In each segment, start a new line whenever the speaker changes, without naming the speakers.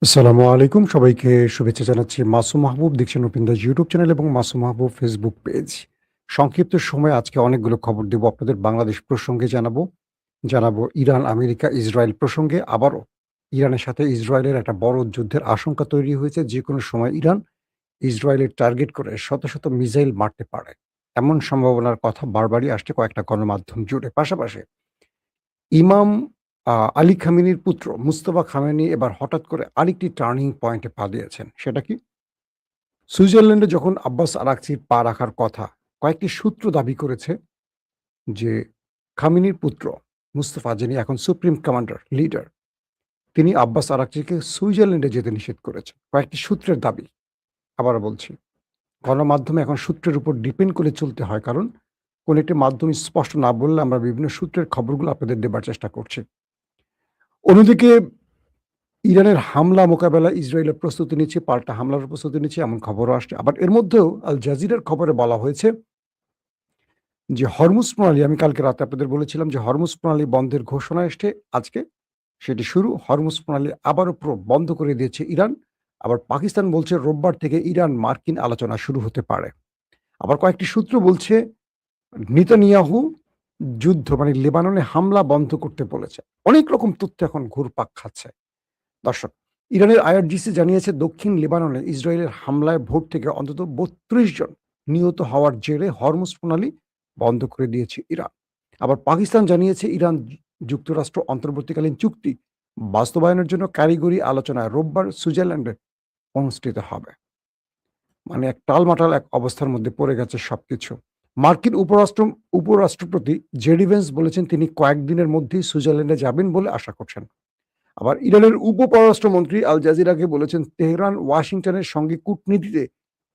আসসালামু আলাইকুম। সবাইকে শুভেচ্ছা জানাচ্ছি। মাসুম মাহবুব দেখছেন ওপেন দ্য ইউটিউব চ্যানেল এবং মাসুম মাহবুব ফেসবুক পেজ। সংক্ষিপ্ত সময়ে আজকে অনেকগুলো খবর দেব আপনাদের। বাংলাদেশ প্রসঙ্গে জানাবো ইরান, আমেরিকা, ইসরায়েল প্রসঙ্গে। আবারও ইরানের সাথে ইসরায়েলের একটা বড় যুদ্ধের আশঙ্কা তৈরি হয়েছে। যেকোনো সময় ইরান ইসরায়েলের টার্গেট করে শত, শত মিসাইল মারতে পারে। এমন সম্ভাবনার কথা বারবারই আসছে কয়েকটা গণমাধ্যম জুড়ে। পাশাপাশি ইমাম আলী খামেনির পুত্র মুস্তফা খামেনি এবার হঠাৎ করে আরেকটি টার্নিং পয়েন্টে পা দিয়েছেন। সেটা কি? সুইজারল্যান্ডে যখন আব্বাস আরাকচির পা রাখার কথা, কয়েকটি সূত্র দাবি করেছে যে খামেনির পুত্র মুস্তফা, যিনি এখন সুপ্রিম কমান্ডার, লিডার, তিনি আব্বাস আরাকচিকে সুইজারল্যান্ডে যেতে নিষেধ করেছেন। কয়েকটি সূত্রের দাবি। আবারও বলছি, গণমাধ্যমে এখন সূত্রের উপর ডিপেন্ড করে চলতে হয়। কারণ কোন একটি মাধ্যম স্পষ্ট না বললে আমরা বিভিন্ন সূত্রের খবরগুলো আপনাদের দেবার চেষ্টা করছি। অন্যদিকে ইরানের হামলা মোকাবেলায় ইসরায়েলের প্রস্তুতি নিচ্ছে, পাল্টা হামলার প্রস্তুতি নিচ্ছে এমন খবরও আসছে। আবার এর মধ্যেও আল জাজিরার খবরে বলা হয়েছে যে হরমুজ প্রণালী, আমি কালকে রাতে আপনাদের বলেছিলাম যে হরমুজ প্রণালী বন্ধের ঘোষণা এসছে আজকে। সেটি শুরু। হরমুজ প্রণালী আবারও বন্ধ করে দিয়েছে ইরান। আবার পাকিস্তান বলছে রোববার থেকে ইরান মার্কিন আলোচনা শুরু হতে পারে। আবার কয়েকটি সূত্র বলছে নেতানিয়াহু যুদ্ধ মানে লেবাননে হামলা বন্ধ করতে বলেছে। অনেক রকম তথ্য এখন ঘুরপাক খাচ্ছে। দর্শক, ইরানের আইআরজিসি জানিয়েছে দক্ষিণ লেবাননে ইসরায়েলের হামলায় ভোর থেকে অন্তত ৩২ জন নিহত হওয়ার জেরে হরমুজ প্রণালী বন্ধ করে দিয়েছে ইরান। আবার পাকিস্তান জানিয়েছে ইরান যুক্তরাষ্ট্র অন্তর্বর্তীকালীন চুক্তি বাস্তবায়নের জন্য কারিগরি আলোচনায় রোববার সুইজারল্যান্ডে অনুষ্ঠিত হবে। মানে এক টালমাটাল এক অবস্থার মধ্যে পড়ে গেছে সবকিছু। মার্কিন উপরাষ্ট্রপতি জেডি ভেন্স বলেছেন তিনি কয়েকদিনের মধ্যেই সুইজারল্যান্ডে যাবেন বলে আশা করছেন। আবার ইরানের উপপররাষ্ট্রমন্ত্রী আল জাজিরাকে বলেছেন তেহরান ওয়াশিংটনের সঙ্গে কূটনীতিতে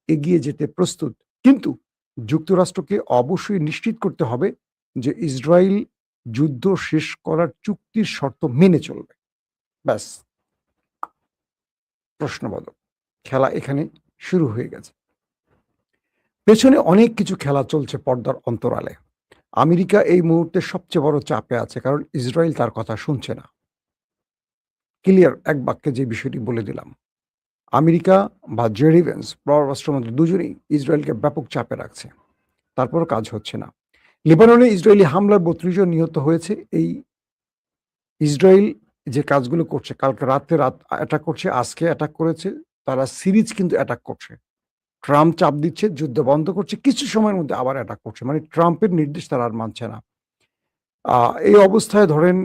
এগিয়ে যেতে প্রস্তুত, কিন্তু যুক্তরাষ্ট্রকে অবশ্যই নিশ্চিত করতে হবে যে ইসরায়েল যুদ্ধ শেষ করার চুক্তির শর্ত মেনে চলবে। ব্যাস, প্রশ্নবোধক খেলা এখানে শুরু হয়ে গেছে। পেছনে অনেক কিছু খেলা চলছে পর্দার অন্তরালে। আমেরিকা এই মুহূর্তে সবচেয়ে বড় চাপে আছে, কারণ ইসরায়েল তার কথা শুনছে না। ক্লিয়ার এক বাক্যে যে বিষয়টি বলে দিলাম। আমেরিকা বা জেডি ভেন্স পররাষ্ট্রমন্ত্রী দুজনেই ইসরায়েলকে ব্যাপক চাপে রাখছে। তারপরও কাজ হচ্ছে না। লেবাননে ইসরায়েলি হামলায় ৩২ জন নিহত হয়েছে। এই ইসরায়েল যে কাজগুলো করছে, কালকে রাতে অ্যাটাক করছে, আজকে অ্যাটাক করেছে। তারা সিরিজ কিন্তু অ্যাটাক করছে। ট্রাম্প চাপ দিচ্ছে, যুদ্ধ বন্ধ করছে, কিছু সময়ের মধ্যে আবার অ্যাটাক করছে। মানে ট্রাম্পের নির্দেশ তারা আর মানছে না। এই অবস্থায় ধরেন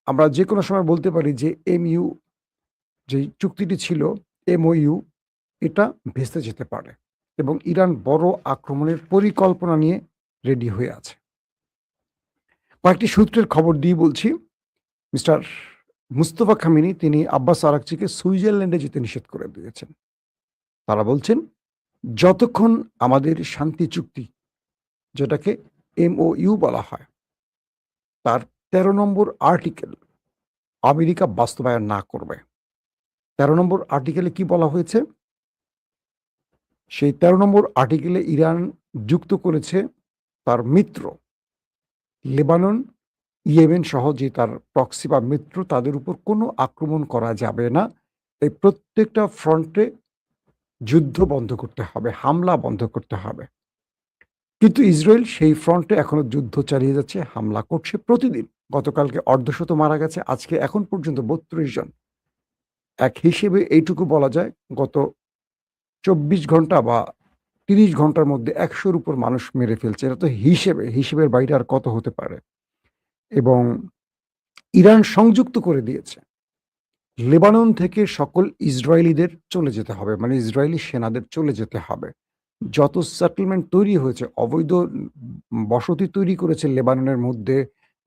আমরা যেকোনো সময় বলতে পারি যে এমইউ যেই চুক্তিটি ছিল, এমওইউ, এটা ভেস্তে যেতে পারে এবং ইরান বড় আক্রমণের পরিকল্পনা নিয়ে রেডি হয়ে আছে। কয়েকটি সূত্রের খবর দিয়ে বলছি, মিস্টার মুস্তফা খামেনি তিনি আব্বাস আরাকচিকে সুইজারল্যান্ডে যেতে নিষেধ করে দিয়েছেন। তারা বলছেন যতক্ষণ আমাদের শান্তি চুক্তি, যেটাকে এমওইউ বলা হয়, তার ১৩ নম্বর আর্টিকেল আমেরিকা বাস্তবায়ন না করবে। ১৩ নম্বর আর্টিকেলে কি বলা হয়েছে? সেই ১৩ নম্বর আর্টিকেলে ইরান যুক্ত করেছে তার মিত্র লেবানন, ইয়েমেন সহ যে তার প্রক্সি বা মিত্র, তাদের উপর কোনো আক্রমণ করা যাবে না। এই প্রত্যেকটা ফ্রন্টে যুদ্ধ বন্ধ করতে হবে, হামলা বন্ধ করতে হবে। কিন্তু ইসরায়েল সেই ফ্রন্টে এখনো যুদ্ধ চালিয়ে যাচ্ছে, হামলা করছে প্রতিদিন। গতকালকে অর্ধশত মারা গেছে, আজকে এখন পর্যন্ত ৩২ জন। এক হিসেবে এইটুকু বলা যায় গত ২৪ ঘন্টা বা ৩০ ঘন্টার মধ্যে ১০০-র উপর মানুষ মেরে ফেলছে। এটা তো হিসেবের বাইরে আর কত হতে পারে? এবং ইরান সংযুক্ত করে দিয়েছে। লেবানন থেকে সকল ইসরায়েলিদের চলে যেতে হবে। মানে ইসরায়েলি সেনাদের চলে যেতে হবে। যত সেটেলমেন্ট তৈরি হয়েছে, অবৈধ বসতি তৈরি করেছে লেবাননের মধ্যে,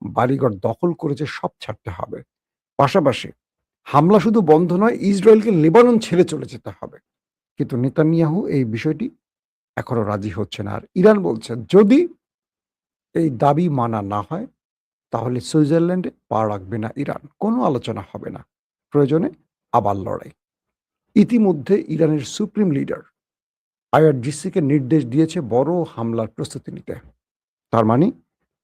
বাড়িঘর দখল করেছে, সব ছাড়তে হবে। পাশাপাশি হামলা শুধু বন্ধ নয়, ইসরায়েলকে লেবানন ছেড়ে চলে যেতে হবে। কিন্তু নেতানিয়াহু এই বিষয়টি এখনো রাজি হচ্ছে না। আর ইরান বলছে যদি এই দাবি মানা না হয় তাহলে সুইজারল্যান্ডে পা রাখবে না ইরান। কোনো আলোচনা হবে না। প্রয়োজনে আবার লড়াই। ইতিমধ্যে ইরানের সুপ্রিম লিডার আইআরজিসিকে নির্দেশ দিয়েছে বড় হামলার প্রস্তুতি নিতে। তার মানে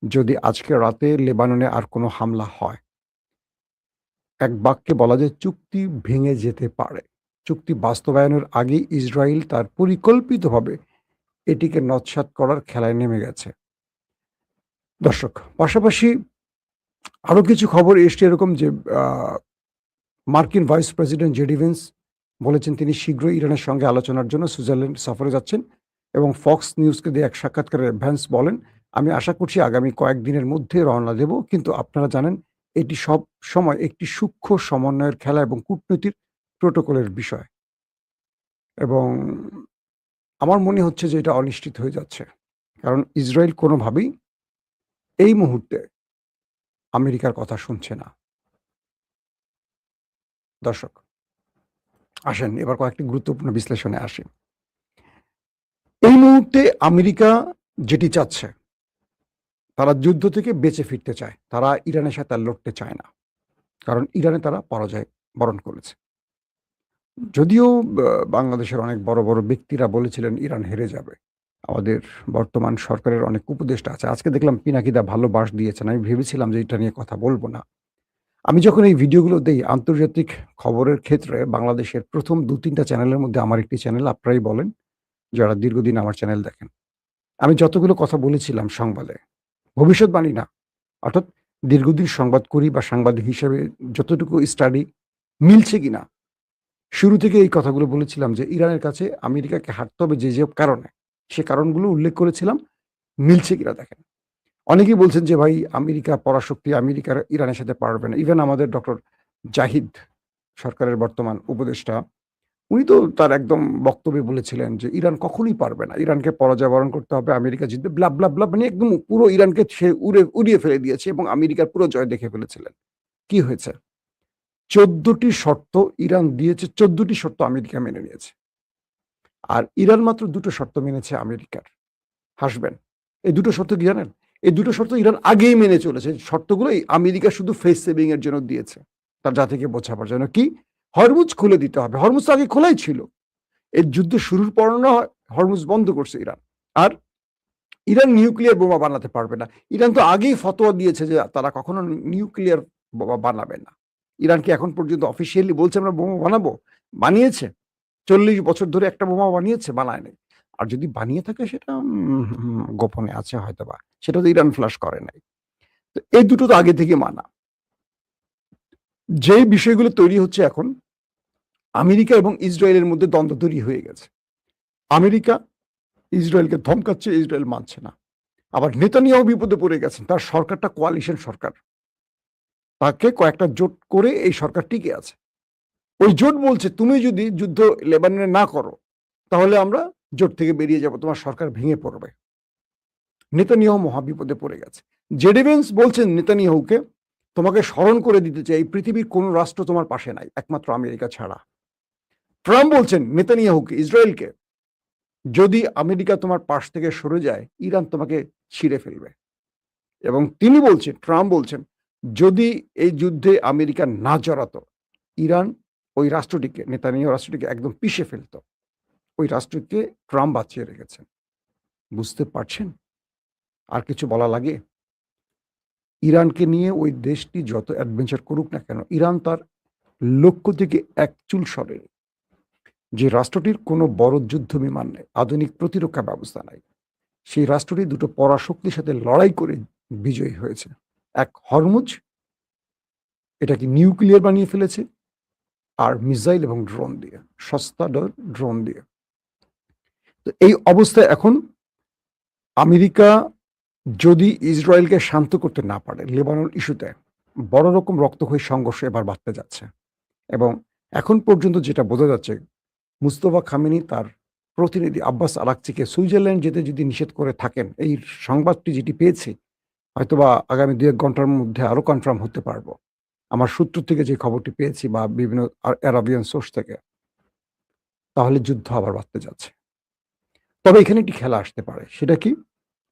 যদি আজকে রাতে লেবাননে আর কোনো হামলা হয়, এক বাক্যে বলা যায় চুক্তি ভেঙে যেতে পারে। চুক্তি বাস্তবায়নের আগেই ইসরায়েল তার পরিকল্পিতভাবে এটিকে নস্যাৎ করার খেলায় নেমে গেছে। দর্শক, পাশাপাশি আরো কিছু খবর এসছে এরকম যে মার্কিন ভাইস প্রেসিডেন্ট জেডি ভেন্স বলেছেন তিনি শীঘ্রই ইরানের সঙ্গে আলোচনার জন্য সুইজারল্যান্ড সফরে যাচ্ছেন এবং ফক্স নিউজকে দিয়ে এক সাক্ষাৎকারে ভ্যান্স বলেন, আমি আশা করছি আগামী কয়েকদিনের মধ্যে রওনা দেব, কিন্তু আপনারা জানেন এটি সব সময় একটি সূক্ষ্ম সমন্বয়ের খেলা এবং কূটনৈতিক প্রোটোকলের বিষয়। এবং আমার মনে হচ্ছে যে এটা অনিশ্চিত হয়ে যাচ্ছে, কারণ ইসরায়েল কোনোভাবেই এই মুহূর্তে আমেরিকার কথা শুনছে না। দর্শক, আসেন এবার কয়েকটি গুরুত্বপূর্ণ বিশ্লেষণে আসি। এই মুহূর্তে আমেরিকা যেটি চাচ্ছে, তারা যুদ্ধ থেকে বেঁচে ফিরতে চায়, তারা ইরানের সাথে আর লড়তে চায় না, কারণ ইরানে তারা পরাজয় বরণ করেছে। যদিও বাংলাদেশের অনেক বড় বড় ব্যক্তিরা বলেছিলেন ইরান হেরে যাবে, আমাদের বর্তমান সরকারের অনেক উপদেষ্টা আছে। আজকে দেখলাম পিনাকিদা ভালো বাস দিয়েছেন, আমি ভেবেছিলাম যে এটা নিয়ে কথা বলবো না। আমি যখন এই ভিডিওগুলো দেই আন্তর্জাতিক খবরের ক্ষেত্রে বাংলাদেশের প্রথম ২-৩টা চ্যানেলের মধ্যে আমার একটি চ্যানেল, আপনারাই বলেন যারা দীর্ঘদিন আমার চ্যানেল দেখেন। আমি যতগুলো কথা বলেছিলাম সংবাদে, ভবিষ্যৎবাণী না, অর্থাৎ দীর্ঘদিন সংবাদ করি বা সাংবাদিক হিসেবে যতটুকু স্টাডি মিলছে কিনা, শুরু থেকে এই কথাগুলো বলেছিলাম যে ইরানের কাছে আমেরিকাকে হারতে হবে যে কারণে, সে কারণগুলো উল্লেখ করেছিলাম, মিলছে কিনা দেখেন। অনেকেই বলছেন যে ভাই আমেরিকা পরাশক্তি, আমেরিকার ইরানের সাথে পারবে না। ইভেন আমাদের ডক্টর জাহিদ সরকারের বর্তমান উপদেষ্টা, উনি তো তার একদম বক্তব্যে বলেছিলেন যে ইরান কখনোই পারবে না, ইরানকে পরাজয় বরণ করতে হবে, আমেরিকা জিতবে, ব্লা ব্লা ব্লা, মানে একদম পুরো ইরানকে সে উড়িয়ে ফেলে দিয়েছে এবং আমেরিকার পুরো জয় দেখে ফেলেছিলেন। কি হয়েছে? 14টি শর্ত ইরান দিয়েছে, 14টি শর্ত আমেরিকা মেনে নিয়েছে, আর ইরান মাত্র 2টো শর্ত মেনেছে আমেরিকার। হাসবেন, এই 2টো শর্ত কি জানেন? এই 2টো শর্ত ইরান আগেই মেনে চলেছে। শর্তগুলো আমেরিকা শুধু ফেস সেভিং এর জন্য দিয়েছে, তার জাতিকে বোঝাবার জন্য। কি? হরমুজ খুলে দিতে হবে। হরমুজ তো আগে খোলাই ছিল, এই যুদ্ধ শুরুর পর না হরমুজ বন্ধ করছে ইরান। আর ইরান নিউক্লিয়ার বোমা বানাতে পারবে না। ইরান তো আগেই ফতোয়া দিয়েছে যে তারা কখনো নিউক্লিয়ার বোমা বানাবে না। ইরান কি এখন পর্যন্ত অফিসিয়ালি বলছে আমরা বোমা বানাবো? বানিয়েছে? 40 বছর ধরে একটা বোমা বানিয়েছে? বানায় নাই। আর যদি বানিয়ে থাকে সেটা গোপনে আছে হয়তোবা, সেটা তো ইরান ফ্লাশ করে নাই। তো এই দুটো তো আগে থেকে মানা। যে বিষয়গুলো তৈরি হচ্ছে এখন, আমেরিকা এবং ইসরায়েলের মধ্যে দ্বন্দ্ব তৈরি হয়ে গেছে। আমেরিকা ইসরায়েলকে ধমকাচ্ছে, ইসরায়েল মানছে না। আবার নেতানিয়াহু বিপদে পড়ে গেছেন, তার সরকারটা কোয়ালিশন সরকার, তাকে কয়েকটা জোট করে এই সরকার টিকে আছে। ওই জোট বলছে তুমি যদি যুদ্ধ লেবাননে না করো তাহলে আমরা জোট থেকে বেরিয়ে যাব, তোমার সরকার ভেঙে পড়বে। নেতানিয়াহু মহা বিপদে পড়ে গেছে। জেডি ভেন্স বলছেন নেতানিয়াহুকে, তোমাকে স্মরণ করে দিতে চাই এই পৃথিবীর কোন রাষ্ট্র তোমার পাশে নাই একমাত্র আমেরিকা ছাড়া। ট্রাম্প বলছেন নেতানিয়াহুকে, ইসরায়েলকে, যদি আমেরিকা তোমার পাশ থেকে সরে যায় ইরান তোমাকে ছিঁড়ে ফেলবে। এবং তিনি বলছেন, ট্রাম্প বলছেন, যদি এই যুদ্ধে আমেরিকা না জড়াতো ইরান ওই রাষ্ট্রটিকে, নেতানিয়াহু রাষ্ট্রটিকে একদম পিষে ফেলতো। ওই রাষ্ট্রকে ট্রাম্প বাঁচিয়ে রেখেছেন। বুঝতে পারছেন? আর কিছু বলা লাগে? ইরানকে নিয়ে ওই দেশটি যত অ্যাডভেঞ্চার করুক না কেন, ইরান তার লক্ষ্য থেকে এক চুল সরেনি। যে রাষ্ট্রটির কোনো বড় যুদ্ধ বিমান নেই, আধুনিক প্রতিরক্ষা ব্যবস্থা নাই, সেই রাষ্ট্রটি দুটো পরাশক্তির সাথে লড়াই করে বিজয়ী হয়েছে। এক হরমুজ, এটাকে নিউক্লিয়ার বানিয়ে ফেলেছে, আর মিসাইল এবং ড্রোন দিয়ে, সস্তা ড্রোন দিয়ে। তো এই অবস্থায় এখন আমেরিকা যদি ইসরায়েলকে শান্ত করতে না পারে, লেবানন ইস্যুতে বড় রকম রক্তক্ষয়ী সংঘর্ষ এবার বাড়তে যাচ্ছে। এবং এখন পর্যন্ত যেটা বোঝা যাচ্ছে, মুস্তফা খামেনি তার প্রতিনিধি আব্বাস আরাকচিকে সুইজারল্যান্ড যেতে যদি নিষেধ করে থাকেন, এই সংবাদটি যেটি পেয়েছি, হয়তোবা আগামী 2-1 ঘন্টার মধ্যে আরো কনফার্ম হতে পারবো আমার সূত্র থেকে যে খবরটি পেয়েছি বা বিভিন্ন আরাবিয়ান সোর্স থেকে, তাহলে যুদ্ধ আবার বাড়তে যাচ্ছে। তবে এখানে একটি খেলা আসতে পারে, সেটা কি?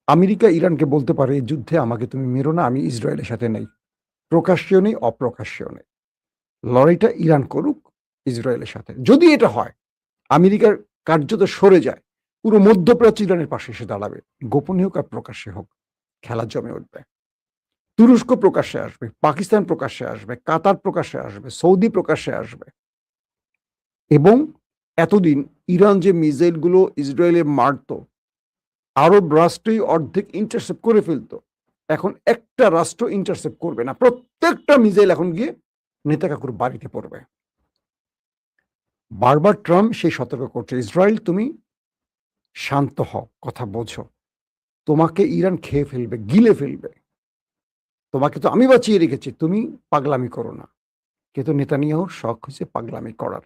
আমেরিকা ইরানকে বলতে পারে এই যুদ্ধে আমাকে তুমি মেরো না, আমি ইসরায়েলের সাথে নেই, প্রকাশ্যেও নেই, অপ্রকাশ্যেও নেই, লড়াইটা ইরান করুক ইসরায়েলের সাথে। যদি এটা হয়, আমেরিকার কার্যত সরে যায়, পুরো মধ্যপ্রাচ্য ইরানের পাশে এসে দাঁড়াবে, গোপনে হোক আর প্রকাশ্যে হোক, খেলা জমে উঠবে। তুরস্ক প্রকাশ্যে আসবে, পাকিস্তান প্রকাশ্যে আসবে, কাতার প্রকাশ্যে আসবে, সৌদি প্রকাশ্যে আসবে। এবং এতদিন ইরান যে মিসাইলগুলো ইসরায়েলে মারত, আরব রাষ্ট্রই অর্ধেক ইন্টারসেপ্ট করে ফেলতো। এখন একটা রাষ্ট্র ইন্টারসেপ্ট করবে না, প্রত্যেকটা মিসাইল এখন গিয়ে নেতা কাকুর বাড়িতে পড়বে। বারবার ট্রাম্প সেই সতর্ক করছে, ইসরায়েল তুমি শান্ত হও, কথা বোঝো, তোমাকে ইরান খেয়ে ফেলবে, গিলে ফেলবে, তোমাকে তো আমি বাঁচিয়ে রেখেছি, তুমি পাগলামি করো না। কিন্তু নেতানিয়াহুর শখ হচ্ছে পাগলামি করার।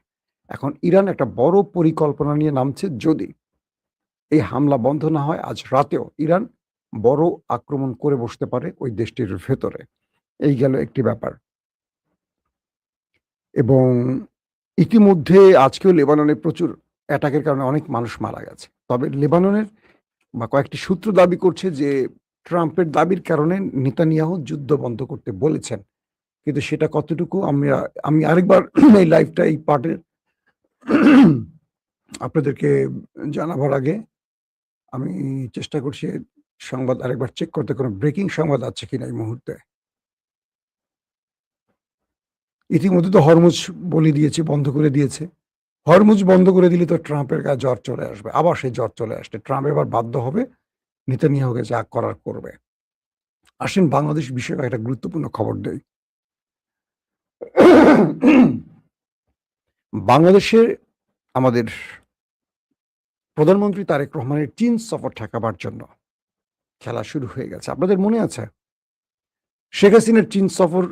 এখন ইরান একটা বড় পরিকল্পনা নিয়ে নামছে, যদি এই হামলা বন্ধ না হয় আজ রাতেও ইরান বড় আক্রমণ করে বসতে পারে ওই দেশটির ভেতরে। এই গেল একটি ব্যাপার। এবং ইতিমধ্যে আজকেও লেবাননে প্রচুর অ্যাটাকের কারণে অনেক মানুষ মারা গেছে। তবে লেবাননের বা কয়েকটি সূত্র দাবি করছে যে ট্রাম্পের দাবির কারণে নেতানিয়াহু যুদ্ধ বন্ধ করতে বলেছেন। কিন্তু সেটা কতটুকু আমি আরেকবার এই লাইভটা এই পার্টের আপনাদেরকে জানাবার আগে আমি চেষ্টা করছি সংবাদ আরেকবার চেক করতে, কোনো ব্রেকিং সংবাদ আছে কিনা এই মুহূর্তে। ইতিমধ্যে তো হরমুজ বলে দিয়েছে, বন্ধ করে দিয়েছে। হরমুজ বন্ধ করে দিলে তো ট্রাম্পের গায়ে জ্বর চলে আসবে, আবার সেই জ্বর চলে আসবে। ট্রাম্প এবার বাধ্য হবে, নেতানিয়াহুকে যা করার করবে। আসেন বাংলাদেশ বিষয়ে একটা গুরুত্বপূর্ণ খবর দেই। বাংলাদেশে আমাদের প্রধানমন্ত্রী তারেক রহমানের চীন সফর ঠেকাবার জন্য খেলা শুরু হয়ে গেছে। আপনাদের মনে আছে শেখ হাসিনার চীন সফর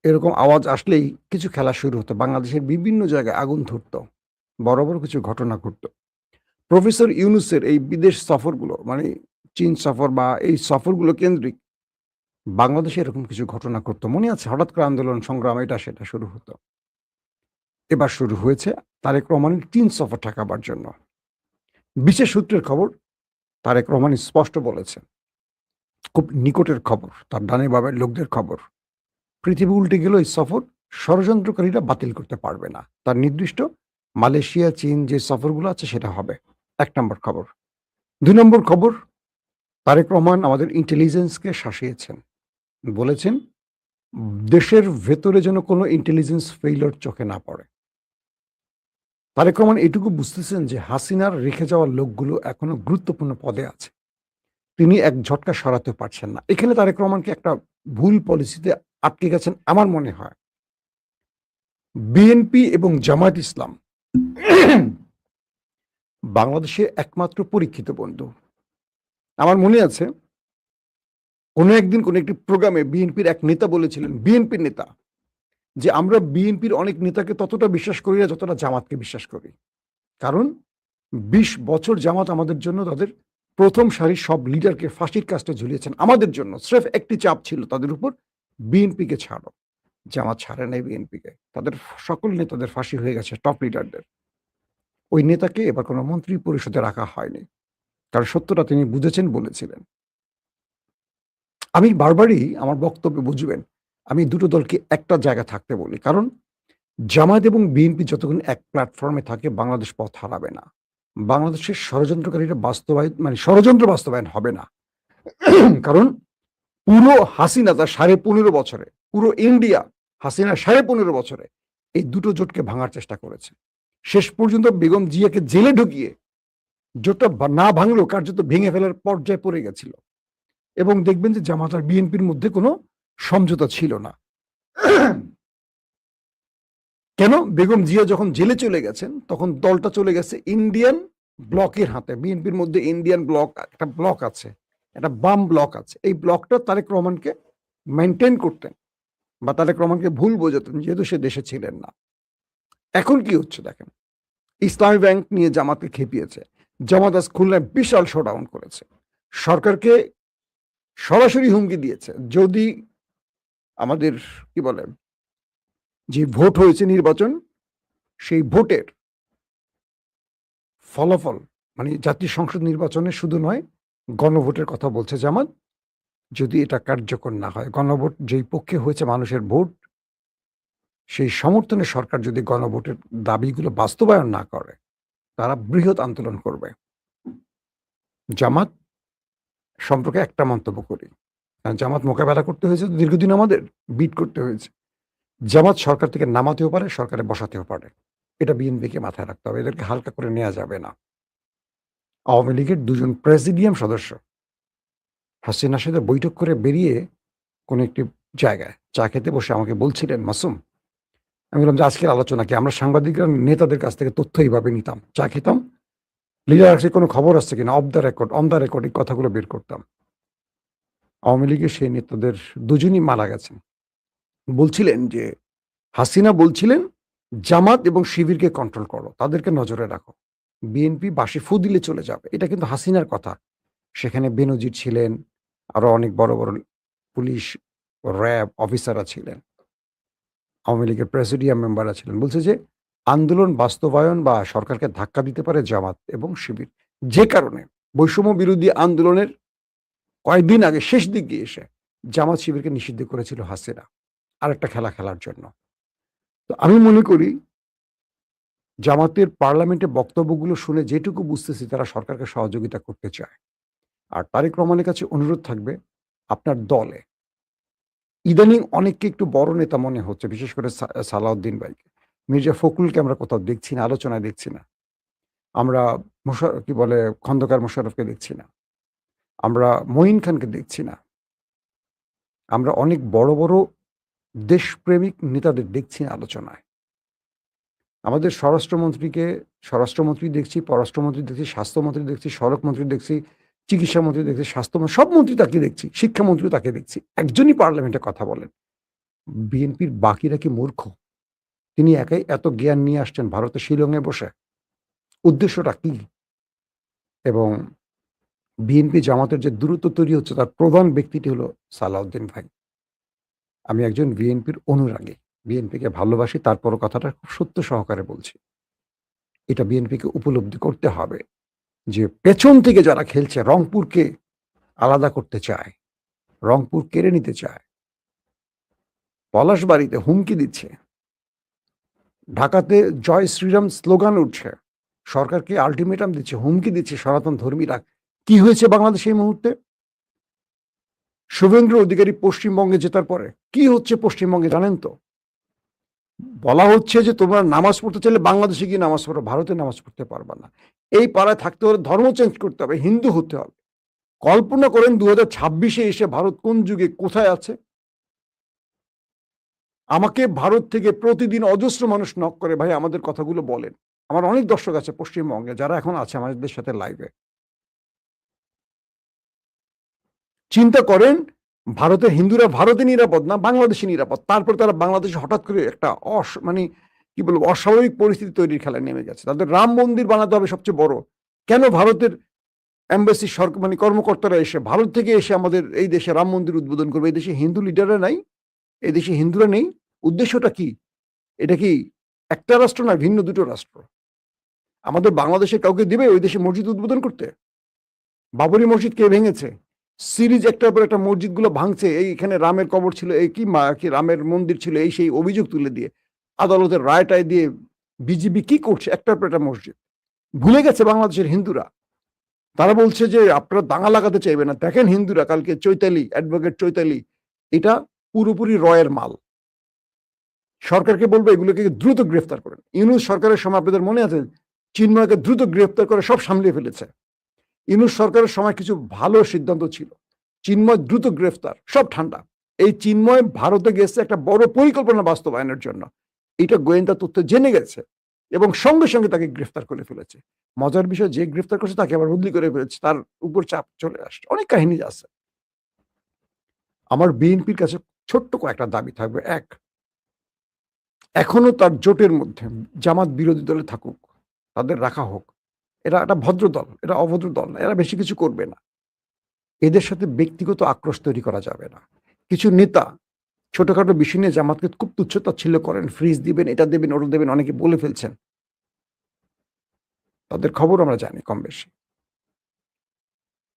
এরকম আওয়াজ আসলেই কিছু খেলা শুরু হতো, বাংলাদেশের বিভিন্ন জায়গায় আগুন ধরতো, বড় বড় কিছু ঘটনা ঘটতো। প্রফেসর ইউনূসের এই বিদেশ সফরগুলো, মানে চীন সফর বা এই সফরগুলো কেন্দ্রিক বাংলাদেশে এরকম কিছু ঘটনা ঘটতো, মনে আছে? হঠাৎ করে আন্দোলন সংগ্রাম এটা সেটা শুরু হতো। এবার শুরু হয়েছে তারেক রহমানের চীন সফর ঠেকাবার জন্য। বিশেষ সূত্রের খবর, তারেক রহমান স্পষ্ট বলেছেন, খুব নিকটের খবর, তার ডানে বামের লোকদের খবর, পৃথিবী উল্টে গেল এই সফর ষড়যন্ত্রকারীরা বাতিল করতে পারবে না। তার নির্দিষ্ট মালয়েশিয়া, চীন যে সফরগুলো আছে সেটা হবে। ১ নম্বর খবর। ২ নম্বর খবর, তারেক রহমান আমাদের ইন্টেলিজেন্সকে শাসিয়েছেন। বলেছেন দেশের ভেতরে যেন কোনো ইন্টেলিজেন্স ফেইলিউর চোখে না পড়ে। তারেক রহমান এটুকু বুঝতেছেন যে হাসিনার রেখে যাওয়া লোকগুলো এখনো গুরুত্বপূর্ণ পদে আছে, তিনি এক ঝটকা সরাতে পারছেন না। এখানে তারেক রহমানকে একটা ভুল পলিসিতে আটকে গেছেন আমার মনে হয়। বিএনপি এবং জামায়াত ইসলাম বাংলাদেশে একমাত্র পরীক্ষিত বন্ধু। আমার মনে আছে কোনো একদিন কোনো একটি প্রোগ্রামে বিএনপির এক নেতা বলেছিলেন, বিএনপির নেতা, যে আমরা বিএনপির অনেক নেতাকে ততটা বিশ্বাস করি না যতটা জামাতকে বিশ্বাস করি। কারণ ২০ বছর জামাত আমাদের জন্য তাদের প্রথম সারির সব লিডারকে ফাঁসির কাস্টে ঝুলিয়েছেন আমাদের জন্য। স্রেফ একটি চাপ ছিল তাদের উপর, বিএনপিকে ছাড়ো। জামাত ছাড়ে নাই বিএনপিকে, তাদের সকল নেতাদের ফাঁসি হয়ে গেছে, টপ লিডারদের। ওই নেতাকে এবার কোনো মন্ত্রী পরিষদে রাখা হয়নি, কারণ সত্যটা তিনি বুঝেছেন, বলেছিলেন। আমি বারবারই আমার বক্তব্যে বুঝবেন, আমি দুটো দলকে একটা জায়গায় থাকতে বলি, কারণ জামায়াত এবং বিএনপি যতক্ষণ এক প্ল্যাটফর্মে থাকে বাংলাদেশ পথ হারাবে না। বাংলাদেশের ষড়যন্ত্রকারীরা ষড়যন্ত্র বাস্তবায়ন হবে না। কারণ পুরো হাসিনা তার ১৫.৫ বছরে, পুরো ইন্ডিয়া হাসিনা ১৫.৫ বছরে এই দুটো জোটকে ভাঙার চেষ্টা করেছে। শেষ পর্যন্ত বেগম জিয়াকে জেলে ঢুকিয়ে জোটটা না ভাঙলেও কার্যত ভেঙে ফেলার পর্যায়ে পড়ে গেছিল। এবং দেখবেন যে জামাত আর বিএনপির মধ্যে কোনো সমঝোতা ছিল না। কেন? বেগম জিয়া যখন জেলে চলে গেছেন তখন দলটা চলে গেছে ইন্ডিয়ান ব্লকের হাতে। বিএনপির মধ্যে ইন্ডিয়ান ব্লক, একটা ব্লক আছে, একটা বাম ব্লক আছে। এই ব্লকটা তারেক রহমানকে মেনটেন করতেন বা তারেক রহমানকে ভুল বোঝাতেন, যেহেতু সে দেশে ছিলেন না। এখন কি হচ্ছে দেখেন, ইসলামী ব্যাংক নিয়ে জামাতকে খেপিয়েছে, জামাত আজ খুলনায় বিশাল শোডাউন করেছে, সরকারকে সরাসরি হুমকি দিয়েছে, যদি আমাদের কি বলে যে ভোট হয়েছে নির্বাচন, সেই ভোটের ফলাফল, মানে জাতীয় সংসদ নির্বাচনে শুধু নয়, গণভোটের কথা বলছে জামাত, যদি এটা কার্যকর না হয়, গণভোট যেই পক্ষে হয়েছে মানুষের ভোট, সেই সমর্থনে সরকার যদি গণভোটের দাবিগুলো বাস্তবায়ন না করে, তারা বৃহৎ আন্দোলন করবে। জামাত সম্পর্কে একটা মন্তব্য করি, জামাত মোকাবেলা করতে হয়েছে তো দীর্ঘদিন আমাদের বিট করতে হয়েছে। জামাত সরকার থেকে নামাতেও পারে, সরকারে বসাতেও পারে। এটা বিএনপিকে মাথায় রাখতে হবে। এদেরকে হালকা করে নেয়া যাবে না। আওয়ামী লীগের ২ জন প্রেসিডিয়াম সদস্য হাসিনার সাথে বৈঠক করে বেরিয়ে কোনো একটি জায়গায় চা খেতে বসে আমাকে বলছিলেন, "মাসুম।" আমি বললাম যে, "আজকের আলোচনা কি?" আমরা সাংবাদিকরা নেতাদের কাছ থেকে তথ্য এইভাবে নিতাম। চা খেতাম, লিডার আসলে কোনো খবর আসছে কিনা of the record, on the record এই কথাগুলো বের করতাম। আওয়ামী লীগের সেই নেতাদের ২ জনই মারা গেছেন। বলছিলেন যে, হাসিনা বলছিলেন, "জামাত এবং শিবিরকে কন্ট্রোল করো, তাদেরকে নজরে রাখো। বিএনপি বাঁশি ফু দিলে চলে যাবে।" এটা কিন্তু হাসিনার কথা। সেখানে বেনজির ছিলেন, আরো অনেক বড়, বড় পুলিশ, র‍্যাব অফিসাররা ছিলেন। আওয়ামী লীগের প্রেসিডিয়াম মেম্বাররা ছিলেন। বলছে যে, আন্দোলন বাস্তবায়ন বা সরকারকে ধাক্কা দিতে পারে জামাত এবং শিবির। যে কারণে বৈষম্য বিরোধী আন্দোলনের কয়েকদিন আগে শেষ দিক দিয়ে এসে জামাত শিবিরকে নিষিদ্ধ করেছিল হাসিনা আরেকটা খেলা খেলার জন্য। তো আমি মনে করি জামাতের পার্লামেন্টে বক্তব্যগুলো শুনে যেটুকু বুঝতেছি তারা সরকারকে সহযোগিতা করতে চায়। আর তারেক রহমানের কাছে অনুরোধ থাকবে আপনার দলে ইদানিং অনেককে একটু বড় নেতা মনে হচ্ছে, বিশেষ করে সালাউদ্দিন ভাইকে। মির্জা ফখরুলকে আমরা কোথাও দেখছি না, আলোচনায় দেখছি না। আমরা কি বলে খন্দকার মোশাররফকে দেখছি না। আমরা মঈন খানকে দেখছি না। আমরা অনেক বড়, বড় দেশপ্রেমিক নেতাদের দেখছি না আলোচনায়। আমাদের স্বরাষ্ট্রমন্ত্রী দেখছি, পররাষ্ট্রমন্ত্রী দেখছি, স্বাস্থ্যমন্ত্রী দেখছি, সড়কমন্ত্রী দেখছি, চিকিৎসামন্ত্রী দেখছি, স্বাস্থ্যমন্ত্রী সব মন্ত্রী তাকে দেখছি, শিক্ষামন্ত্রীও তাকে দেখছি। একজনই পার্লামেন্টে কথা বলেন। বিএনপির বাকিরা কি মূর্খ? তিনি একাই এত জ্ঞান নিয়ে আসছেন ভারতের শিলংয়ে বসে। উদ্দেশ্যটা কি? এবং বিএনপি জামাতের যে দূরত্ব তৈরি হচ্ছে তার প্রধান ব্যক্তিটি হলো সালাউদ্দিন ভাই। আমি একজন বিএনপির অনুরাগী। বিএনপিকে ভালোবাসি, তারপরও কথাটা খুব সত্য সহকারে বলছি। এটা বিএনপিকে উপলব্ধি করতে হবে যে পেছন থেকে যারা খেলছে রংপুরকে আলাদা করতে চায়, রংপুর কেড়ে নিতে চায়, পলাশবাড়ীতে হুমকি দিচ্ছে, ঢাকাতে জয় শ্রীরাম স্লোগান উঠছে, সরকারকে আল্টিমেটাম দিচ্ছে, হুমকি দিচ্ছে সনাতন ধর্মীরা। কি হয়েছে বাংলাদেশে এই মুহূর্তে? শুভেন্দু অধিকারী পশ্চিমবঙ্গে জেতার পরে কি হচ্ছে পশ্চিমবঙ্গে জানেন তো? বলা হচ্ছে যে তোমরা নামাজ পড়তে চাইলে বাংলাদেশে গিয়ে নামাজ পড়ো, ভারতে নামাজ পড়তে পারবা না। এই পাড়ায় থাকতে হলে ধর্ম চেঞ্জ করতে হবে, হিন্দু হতে হবে। কল্পনা করেন 2026-এ এসে ভারত কোন যুগে কোথায় আছে? আমাকে ভারত থেকে প্রতিদিন অজস্র মানুষ নক করে, "ভাই আমাদের কথাগুলো বলেন।" আমার অনেক দর্শক আছে পশ্চিমবঙ্গে যারা এখন আছে আমাদের সাথে লাইভে। চিন্তা করেন ভারতের হিন্দুরা ভারতে নিরাপদ না বাংলাদেশে নিরাপদ। তারপর তারা বাংলাদেশে হঠাৎ করে একটা মানে কি বলবো অস্বাভাবিক পরিস্থিতি তৈরির খেলায় নেমে গেছে। তাদের রাম মন্দির বানাতে হবে সবচেয়ে বড়। কেন ভারতের এমবাসি মানে কর্মকর্তারা এসে ভারত থেকে এসে আমাদের এই দেশে রাম মন্দির উদ্বোধন করবে? এই দেশে হিন্দু লিডাররা নাই? এই দেশে হিন্দুরা নেই? উদ্দেশ্যটা কি? এটা কি একটা রাষ্ট্র না ভিন্ন দুটো রাষ্ট্র? আমাদের বাংলাদেশে কাউকে দিবে ওই দেশে মসজিদ উদ্বোধন করতে? বাবরি মসজিদ কে ভেঙেছে? সিরিজ একটার পর একটা মসজিদগুলো ভাঙছে। এইখানে রামের কবর ছিল, এই কি রামের মন্দির ছিল, এই সেই অভিযোগ তুলে দিয়ে আদালতের রায়-টায় দিয়ে বিজিবি কি করছে? একটার পর একটা মসজিদ। ভুলে গেছে বাংলাদেশের হিন্দুরা। তারা বলছে যে আপনারা দাঙ্গা লাগাতে চাইবে না। দেখেন হিন্দুরা কালকে চৈতালি, অ্যাডভোকেট চৈতালি, এটা পুরোপুরি রয়ের মাল। সরকারকে বলবো এগুলোকে দ্রুত গ্রেফতার করেন। ইউনূস সরকারের সময় আপনাদের মনে আছে? চিন্ময়কে দ্রুত গ্রেফতার করে সব সামলিয়ে ফেলেছে। ইউনূস সরকারের সময় কিছু ভালো সিদ্ধান্ত ছিল। চিন্ময় দ্রুত গ্রেফতার, সব ঠান্ডা। এই চিন্ময় ভারতে গেছে একটা বড় পরিকল্পনা বাস্তবায়নের জন্য। এটা গোয়েন্দা তথ্য জেনে গেছে এবং সঙ্গে, সঙ্গে তাকে গ্রেফতার করে ফেলেছে। মজার বিষয় যে গ্রেফতার করছে তাকে আবার বদলি করে ফেলেছে। তার উপর চাপ চলে আসছে। অনেক কাহিনী আছে। আমার বিএনপির কাছে ছোট্ট কয়েকটা দাবি থাকবে। ১, এখনো তার জোটের মধ্যে জামাত বিরোধী দলে থাকুক, তাদের রাখা হোক। এরা একটা ভদ্র দল, এরা অভদ্র দল না। এরা বেশি কিছু করবে না। এদের সাথে ব্যক্তিগত আক্রোশ তৈরি করা যাবে না। কিছু নেতা ছোটখাটো বিষয় নিয়ে জামাতকে খুব তুচ্ছ-তাচ্ছিল্য করেন, ফ্রিজ দিবেন, এটা দেবেন, ওটা দেবেন, অনেকে বলে ফেলছেন। তাদের খবর আমরা জানি কম বেশি।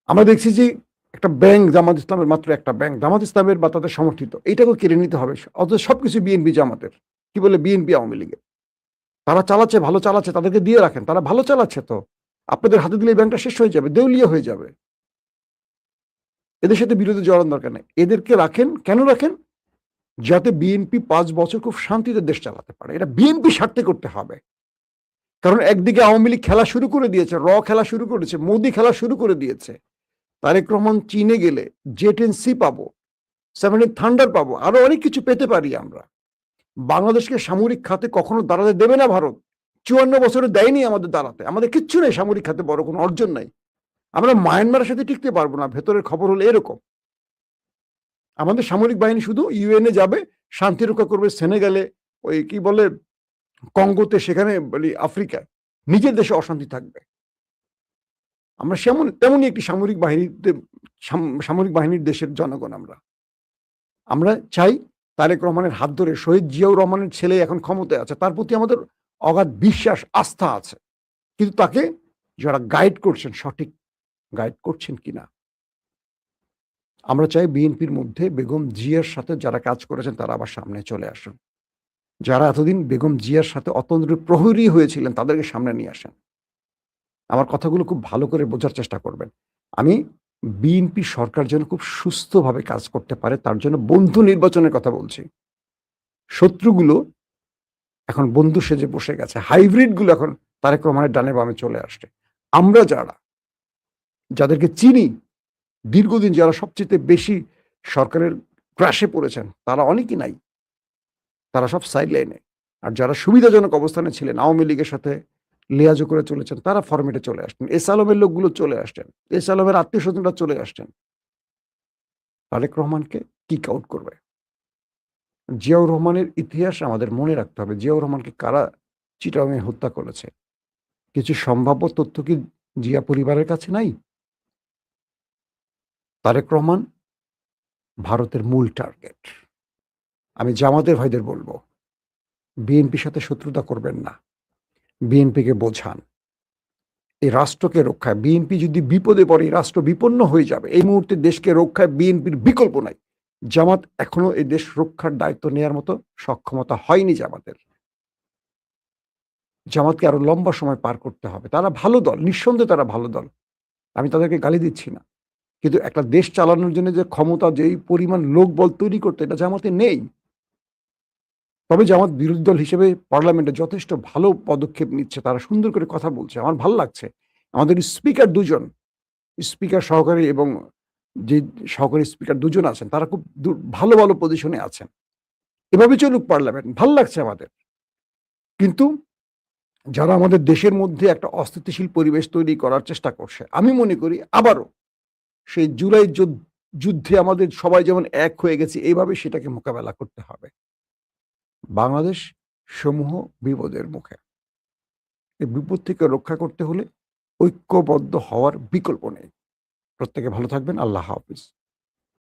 আমরা দেখছি যে একটা ব্যাংক জামাত ইসলামের, মাত্র একটা ব্যাংক জামাত ইসলামের বা তাদের সমর্থিত। এটাকেও কেড়ে নিতে হবে। অথচ সবকিছু বিএনপি জামাতের। কি বলে বিএনপি আওয়ামী লীগের। তারা চালাচ্ছে, ভালো চালাচ্ছে, তাদেরকে দিয়ে রাখেন। তারা ভালো চালাচ্ছে তো। আপনাদের হাতে দিলে এই ব্যাংকটা শেষ হয়ে যাবে, দেউলিয়া হয়ে যাবে। এদের সাথে বিরোধে জড়ানোর দরকার নেই। এদেরকে রাখেন, কেন রাখেন? যাতে বিএনপি ৫ বছর খুব শান্তিতে দেশ চালাতে পারে। এটা বিএনপি স্বার্থে করতে হবে। কারণ একদিকে আওয়ামী লীগ খেলা শুরু করে দিয়েছে, খেলা শুরু করেছে, মোদি খেলা শুরু করে দিয়েছে। তারেক রহমান চীনে গেলে জেট-10C পাবো, 17 থান্ডার পাবো, আরো অনেক কিছু পেতে পারি আমরা। বাংলাদেশকে সামরিক খাতে কখনো দাঁড়াতে দেবে না ভারত। ৫৪ বছরে দেয়নি আমাদের দাঁড়াতে। আমাদের কিচ্ছু নেই সামরিক খাতে, বড় কোনো অর্জন নাই। আমরা মায়ানমারের সাথে টিকতে পারবো না। ভেতরের খবর হলো এরকম। আমাদের সামরিক বাহিনী শুধু ইউএন এ যাবে, শান্তি রক্ষা করবে সেনেগালে, ওই কি বলে কঙ্গোতে, সেখানে আফ্রিকায়। নিজের দেশে অশান্তি থাকবে। আমরা তেমনই একটি সামরিক বাহিনীর দেশের জনগণ আমরা। আমরা চাই তারেক রহমানের হাত ধরে শহীদ জিয়াউর রহমানের ছেলে এখন ক্ষমতায় আছে, তার প্রতি আমাদের অগাধ বিশ্বাস, আস্থা আছে। কিন্তু তাকে যারা গাইড করছেন, সঠিক গাইড করছেন কিনা। আমরা চাই বিএনপির মধ্যে বেগম জিয়ার সাথে যারা কাজ করেছেন তারা আবার সামনে চলে আসুন। যারা এতদিন বেগম জিয়ার সাথে অতন্দ্র প্রহরী হয়েছিলেন তাদেরকে সামনে নিয়ে আসেন। আমার কথাগুলো খুব ভালো করে বোঝার চেষ্টা করবেন। আমি বিএনপি সরকার যেন খুব সুস্থভাবে কাজ করতে পারে তার জন্য বন্ধু নির্বাচনের কথা বলছি। শত্রুগুলো এখন বন্ধু সেজে বসে গেছে। হাইব্রিড গুলো এখন তারেক রহমানের ডানে বামে চলে আসছে। আমরা যাদেরকে চিনি, দীর্ঘদিন যারা সবচেয়ে বেশি সরকারের ক্রাশে পড়েছেন তারা অনেকেই নাই। তারা সব সাইড লাইনে। আর যারা সুবিধাজনক অবস্থানে ছিলেন, আওয়ামী লীগের সাথে লিয়াজো করে চলেছেন, তারা ফরমেটে চলে আসছেন। এস আলমের লোকগুলো চলে আসছেন। এস আলমের আত্মীয়স্বজনরা চলে আসছেন। তারেক রহমানকে কিক আউট করবে। জিয়াউর রহমানের ইতিহাস আমাদের মনে রাখতে হবে। জিয়াউর রহমানকে কারা চিটাগাংয়ে হত্যা করেছে? কিছু সম্ভাব্য তথ্য কি জিয়া পরিবারের কাছে নাই? তারেক রহমান ভারতের মূল টার্গেট। আমি জামাতের ভাইদের বলবো, বিএনপির সাথে শত্রুতা করবেন না। বিএনপিকে বোঝান। এই রাষ্ট্রকে রক্ষায় বিএনপি যদি বিপদে পড়ে, এই রাষ্ট্র বিপন্ন হয়ে যাবে। এই মুহূর্তে দেশকে রক্ষায় বিএনপির বিকল্প নাই। জামাত এখনো এই দেশ রক্ষার দায়িত্ব নেওয়ার মতো সক্ষমতা হয়নি জামাতের। জামাতকে আরো লম্বা সময় পার করতে হবে। তারা ভালো দল, নিঃসন্দেহে তারা ভালো দল। আমি তাদেরকে গালি দিচ্ছি না। কিন্তু একটা দেশ চালানোর জন্য যে ক্ষমতা, যেই পরিমাণ লোকবল তৈরি করতে, এটা জামাতে নেই। তবে জামাত বিরোধী দল হিসেবে পার্লামেন্টে যথেষ্ট ভালো পদক্ষেপ নিচ্ছে। তারা সুন্দর করে কথা বলছে। আমার ভাল লাগছে। আমাদের স্পিকার ২ জন, স্পিকার সহকারী এবং যে সহকারী স্পিকার ২ জন আছেন, তারা খুব ভালো, ভালো পজিশনে আছেন। এভাবে চলুক পার্লামেন্ট। ভাল লাগছে আমাদের। কিন্তু যারা আমাদের দেশের মধ্যে একটা অস্থিতিশীল পরিবেশ তৈরি করার চেষ্টা করছে, আমি মনে করি আবারও সেই জুলাই যুদ্ধে আমাদের সবাই যেমন এক হয়ে গেছে, এইভাবে সেটাকে মোকাবেলা করতে হবে। বাংলাদেশ সমূহ বিপদের মুখে। এই বিপদ থেকে রক্ষা করতে হলে ঐক্যবদ্ধ হওয়ার বিকল্প নেই। প্রত্যেকে ভালো থাকবেন। আল্লাহ হাফেজ।